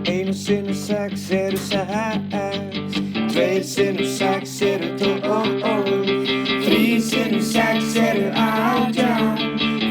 Einu sinnum sex eru sex, tveir sinnum sex eru 12, þrír sinnum sex eru 18,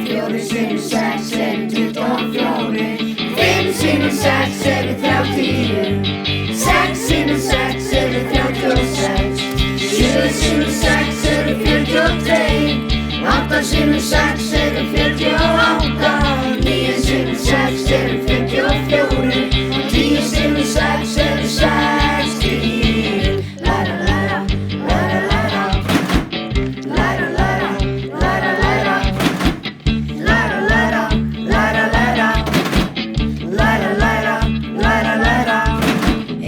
fjórir sinnum sex eru 24, fimm sinnum sex eru 30, sex sinnum sex eru 36, sjö sinnum sex eru 42, átta sinnum sex eru 48, níu sinnum sex eru 54, tíu sinnum sex eru 60. Læra, læra, læra, læra, læra, læra, læra, læra, læra, læra, læra, læra, læra, læra, læra, læra.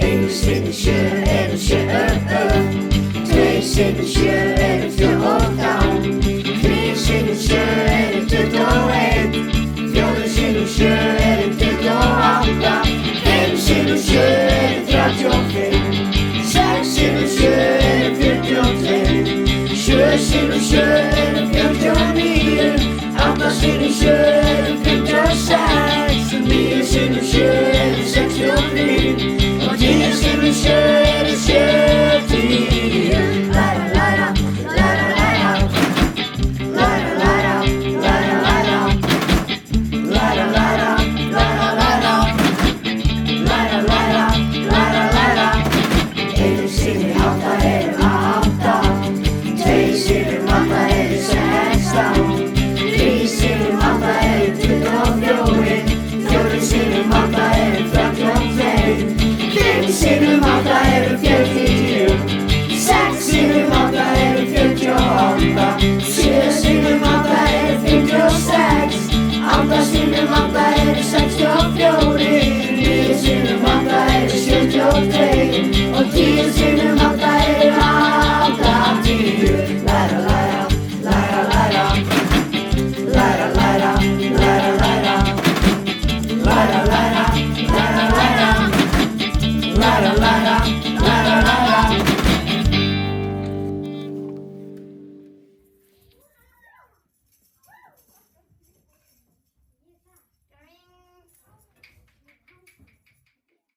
Einu sinnum sjö eru 7, tveir sinnum sjö eru 14, þrír sinnum sjö eru 21, fjórir sinnum sjö eru 28, fimm sinnum sjö eru 35, sex sinnum sjö eru 42, sjö sinnum sjö eru 49, átta sinnum sjö eru 56, níu sinnum sjö eru 65 og tíu sinnum sjö eru 70. Læra, læra, læra, læra, læra, læra, læra, læra, læra, læra, læra, læra, læra, læra, læra, læra. Einu sinnum átta eru 8, tveir sinnum átta eru 16, þrír sinnum átta eru 24, fjórir sinnum átta eru 32, fimm sinnum átta eru 40, sex sinnum átta eru 48, sjö sinnum átta eru 56, átta sinnum átta eru 64, níu sinnum átta eru 72 og tíu sinnum átta